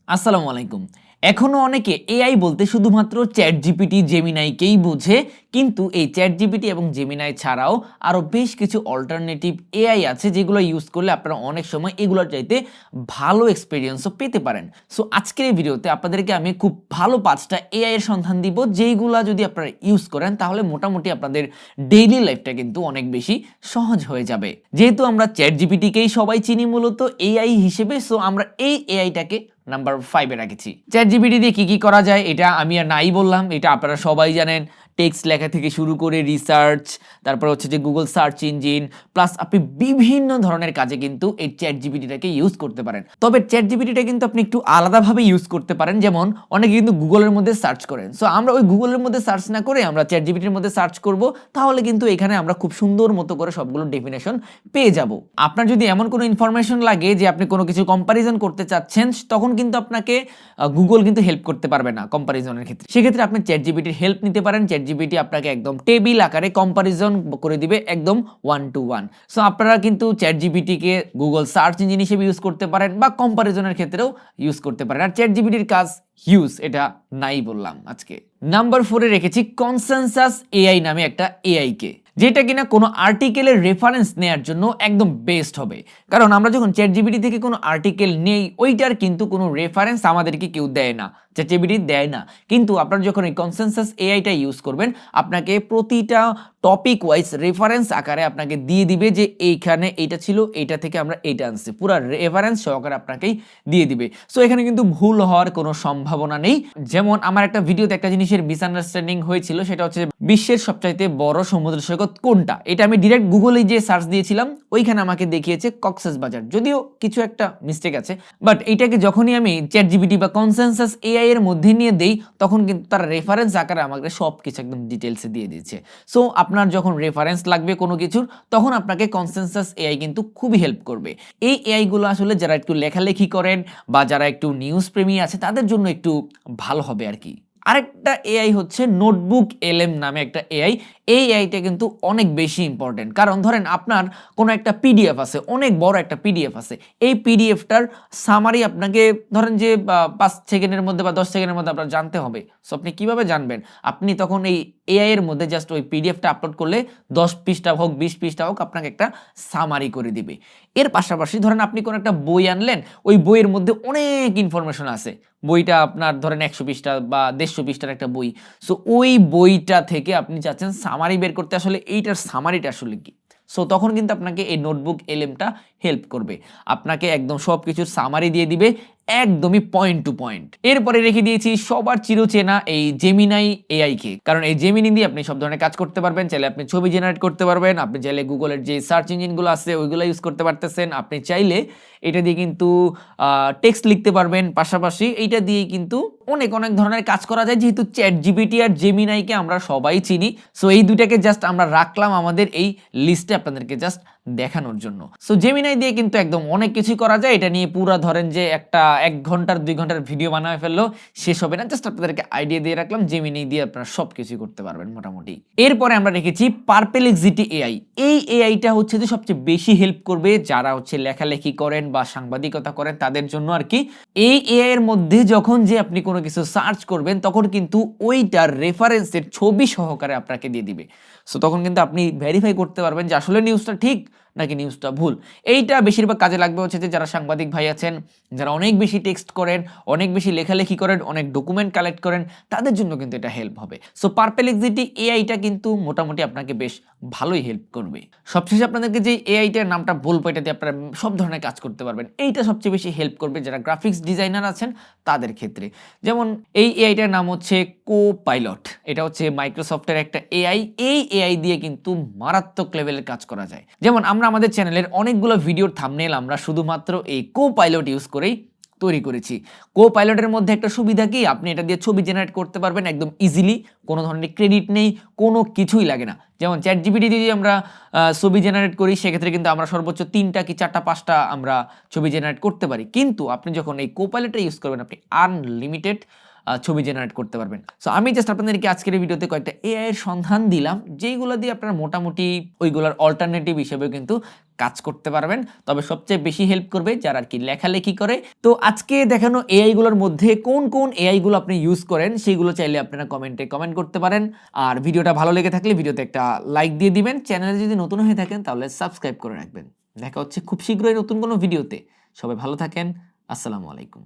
আসসালামু আলাইকুম। এখনো অনেকে এআই বলতে শুধুমাত্র চ্যাটজিপিটি, জেমিনাইকেই বোঝে। কিন্তু এই চ্যাটজিপিটি এবং জেমিনাই ছাড়াও আরো বেশ কিছু অল্টারনেটিভ এআই আছে যেগুলো ইউজ করলে আপনারা অনেক সময় এগুলোর চাইতে ভালো এক্সপেরিয়েন্সও পেতে পারেন। সো আজকের এই ভিডিওতে আপনাদেরকে আমি খুব ভালো ৫টা এআই এর সন্ধান দিব যেইগুলা যদি আপনারা ইউজ করেন তাহলে মোটামুটি আপনাদের ডেইলি লাইফটা কিন্তু অনেক বেশি সহজ হয়ে যাবে। যেহেতু আমরা চ্যাটজিপিটিকেই সবাই চিনি মূলত এআই হিসেবে, সো আমরা এই এআইটাকে নাম্বার 5 এ রেখেছি। চ্যাটজিপিটি দিয়ে কি করা যায় এটা আমি আর নাই বললাম, এটা আপনারা সবাই জানেন। টেক্সট লেখা থেকে শুরু করে রিসার্চ, তারপর হচ্ছে যে গুগল সার্চ ইঞ্জিন, প্লাস আপনি বিভিন্ন ধরনের কাজে কিন্তু এই চ্যাটজিপিটিটাকে ইউজ করতে পারেন। তবে চ্যাটজিপিটিটা কিন্তু আপনি একটু আলাদাভাবে ইউজ করতে পারেন। যেমন অনেকে কিন্তু গুগলের মধ্যে সার্চ করেন, সো আমরা ওই গুগলের মধ্যে সার্চ না করে আমরা চ্যাটজিপিটির মধ্যে সার্চ করব, তাহলে কিন্তু এখানে আমরা খুব সুন্দর মতো করে সবগুলো ডেফিনেশন পেয়ে যাব। আপনার যদি এমন কোনো ইনফরমেশন লাগে যে আপনি কোনো কিছু কম্পারিজন করতে চাচ্ছেন, তখন কিন্তু আপনাকে গুগল কিন্তু হেল্প করতে পারবে না কম্পারিজনের ক্ষেত্রে। সেক্ষেত্রে আপনি চ্যাটজিপিটির হেল্প নিতে পারেন। চ্যাটজিপিটি আপনাকে একদম টেবিল আকারে কম্পারিজন করে দিবে একদম 1 to 1। সো আপনারা কিন্তু চ্যাটজিপিটিকে গুগল সার্চ ইঞ্জিন হিসেবে ইউজ করতে পারেন বা কম্পারিজনের ক্ষেত্রেও ইউজ করতে পারেন। আর চ্যাটজিপিটির কাজ হিউজ, এটা নাই বললাম আজকে। নাম্বার 4 এ রেখেছি কনসেনসাস এআই নামে একটা এআই কে, যেটা কিনা কোনো আর্টিকেলের রেফারেন্স নেয়ার জন্য একদম বেস্ট হবে। কারণ আমরা যখন চ্যাটজিপিটি থেকে কোনো আর্টিকেল নেই, ওইটার কিন্তু কোনো রেফারেন্স আমাদেরকে কেউ দেয় না, চ্যাটজিপিটি দেয় না। কিন্তু আপনারা যখন এই কনসেনসাস এআইটা ইউজ করবেন, আপনাকে প্রতিটা টপিক ওয়াইজ রেফারেন্স আকারে আপনাকে দিয়ে দিবে যে এইখানে এইটা ছিল, এইটা থেকে আমরা এইটা আনছি, পুরো রেফারেন্স সহকারে আপনাকেই দিয়ে দিবে। সো এখানে কিন্তু ভুল হওয়ার কোনো সম্ভাবনা নেই। যেমন আমার একটা ভিডিওতে একটা জিনিসের মিসআন্ডারস্ট্যান্ডিং হয়েছিল, সেটা হচ্ছে বিশ্বের সবচাইতে বড় সমুদ্র সৈকত কোনটা। এটা আমি ডিরেক্ট গুগলে যে সার্চ দিয়েছিলাম, ওইখানে আমাকে দেখিয়েছে কক্সবাজার, যদিও কিছু একটা মিস্টেক আছে। বাট এইটাকে যখনই আমি চ্যাটজিপিটি বা কনসেনসাস এআই এর মধ্যে নিয়ে দেই, তখন কিন্তু তার রেফারেন্স আকারে আমাকে সবকিছু একদম ডিটেলসে দিয়ে দিচ্ছে। সো আপনার যখন রেফারেন্স লাগবে কোনো কিছুর, তখন আপনাকে কনসেনসাস এআই কিন্তু খুবই হেল্প করবে। এই এআই গুলো আসলে যারা একটু লেখালেখি করেন বা যারা একটু নিউজ প্রেমী আছে, তাদের জন্য একটু ভালো হবে আর কি। আরেকটা এআই হচ্ছে নোটবুক এলএম নামে একটা এআই। এই এআইটা কিন্তু অনেক বেশি ইম্পর্টেন্ট। কারণ ধরেন আপনার কোনো একটা পিডিএফ আছে, অনেক বড় একটা পিডিএফ আছে, এই পিডিএফটার সামারি আপনাকে ধরেন যে 5 সেকেন্ডের মধ্যে বা 10 সেকেন্ডের মধ্যে আপনার জানতে হবে। সো আপনি কিভাবে জানবেন? আপনি তখন এই এআই এর মধ্যে জাস্ট ওই পিডিএফটা আপলোড করলে 10 পৃষ্ঠা হোক 20 পৃষ্ঠা হোক আপনাকে একটা সামারি করে দিবে। এর পাশাপাশি ধরেন আপনি কোনো একটা বই আনলেন, ওই বইয়ের মধ্যে অনেক ইনফরমেশন আছে, বইটা আপনার ধরেন 100 পৃষ্ঠা বা 150 পৃষ্ঠার একটা বই। সো ওই বইটা থেকে আপনি চাচ্ছেন সামারি বের করতে, আসলে এইটার সামারিটা আসলে কি। সো তখন কিন্তু আপনাকে এই নোটবুক এলএমটা হেল্প করবে, আপনাকে একদম সব কিছুর সামারি দিয়ে দিবে একদমই পয়েন্ট টু পয়েন্ট। এরপরে রেখে দিয়েছি সবার চিরচেনা এই জেমিনাই এআই কে। কারণ এই জেমিনি দিয়ে আপনি সব ধরনের কাজ করতে পারবেন। চাইলে আপনি ছবি জেনারেট করতে পারবেন, আপনি চাইলে গুগলের যে সার্চ ইঞ্জিনগুলো আছে ওইগুলো ইউজ করতে পারতেছেন, আপনি চাইলে এটা দিয়ে কিন্তু টেক্সট লিখতে পারবেন। পাশাপাশি এইটা দিয়ে কিন্তু অনেক অনেক ধরনের কাজ করা যায়। যেহেতু চ্যাটজিপিটি আর জেমিনাইকে আমরা সবাই চিনি, সো এই দুইটাকে জাস্ট আমরা রাখলাম আমাদের এই লিস্টে আপনাদেরকে জাস্ট দেখানোর জন্য। সো জেমিনাই দিয়ে কিন্তু একদম অনেক কিছু করা যায়। এটা নিয়ে পুরো ধরেন যে একটা 1 ঘন্টার 2 ঘন্টার ভিডিও বানায় ফেললো শেষ হবে না। জাস্ট আপনাদেরকে আইডিয়া দিয়ে রাখলাম, জেমিনাই দিয়ে আপনারা সবকিছু করতে পারবেন মোটামুটি। এরপরে আমরা রেখেছি পারপ্লেক্সিটি এআই। এই এআইটা হচ্ছে যে সবচেয়ে বেশি হেল্প করবে যারা হচ্ছে লেখালেখি করেন বা সাংবাদিকতা করেন তাদের জন্য আর কি। এই এআই এর মধ্যে যখন যে আপনি কোনো কিছু সার্চ করবেন, তখন কিন্তু ওইটার রেফারেন্সের ছবি সহকারে আপনাকে দিয়ে দিবে। সো তখন কিন্তু আপনি ভেরিফাই করতে পারবেন যে আসলে নিউজটা ঠিক নাকি নিউজটা ভুল। এইটা বেশিরভাগ কাজে লাগবে হচ্ছে যে যারা সাংবাদিক ভাই আছেন, যারা অনেক বেশি টেক্সট করেন, অনেক বেশি লেখালেখি করেন, অনেক ডকুমেন্ট কালেক্ট করেন, তাদের জন্য কিন্তু এটা হেল্প হবে। সো পারপ্লেক্সিটি এআইটা কিন্তু মোটামুটি আপনাকে বেশ ভালোই হেল্প করবে। সবশেষে আপনাদেরকে যে এআইটার নামটা বলবো, এটা দিয়ে আপনারা সব ধরনের কাজ করতে পারবেন। এইটা সবচেয়ে বেশি হেল্প করবে যারা গ্রাফিক্স ডিজাইনার আছেন তাদের ক্ষেত্রে। যেমন এই এআইটার নাম হচ্ছে কোপাইলট। এটা হচ্ছে মাইক্রোসফটের একটা এআই। এই এআই দিয়ে কিন্তু মারাত্মক লেভেলের কাজ করা যায়। যেমন আমরা আমাদের চ্যানেলের অনেকগুলো ভিডিওর থাম্বনেল আমরা শুধুমাত্র এই কোপাইলট ইউজ করেই তৈরি করেছি। কোপাইলটের মধ্যে একটা সুবিধা কি, আপনি এটা দিয়ে ছবি জেনারেট করতে পারবেন একদম ইজিলি, কোনো ধরনের ক্রেডিট নেই, কোনো কিছুই লাগে না। যেমন চ্যাটজিপিটি দিয়ে যদি আমরা ছবি জেনারেট করি, সেক্ষেত্রে কিন্তু আমরা সর্বোচ্চ 3টা কি 4টা 5টা আমরা ছবি জেনারেট করতে পারি। কিন্তু আপনি যখন এই কোপাইলটটা ইউজ করবেন, আপনি আনলিমিটেড ছবি জেনারেট করতে পারবেন। সো আমি জাস্ট আপনাদেরকে আজকের এই ভিডিওতে কয়েকটা এআই এর সন্ধান দিলাম, যেইগুলো দিয়ে আপনারা মোটামুটি ওইগুলোর অল্টারনেটিভ হিসেবেও কিন্তু কাজ করতে পারবেন। তবে সবচেয়ে বেশি হেল্প করবে যারা আর কি লেখালেখি করে। তো আজকে দেখানো এআই গুলোর মধ্যে কোন কোন এআই গুলো আপনি ইউজ করেন সেগুলো চাইলে আপনারা কমেন্টে কমেন্ট করতে পারেন। আর ভিডিওটা ভালো লেগে থাকলে ভিডিওতে একটা লাইক দিয়ে দিবেন। চ্যানেলে যদি নতুন হয়ে থাকেন তাহলে সাবস্ক্রাইব করে রাখবেন। দেখা হচ্ছে খুব শীঘ্রই নতুন কোনো ভিডিওতে। সবাই ভালো থাকেন। আসসালামু আলাইকুম।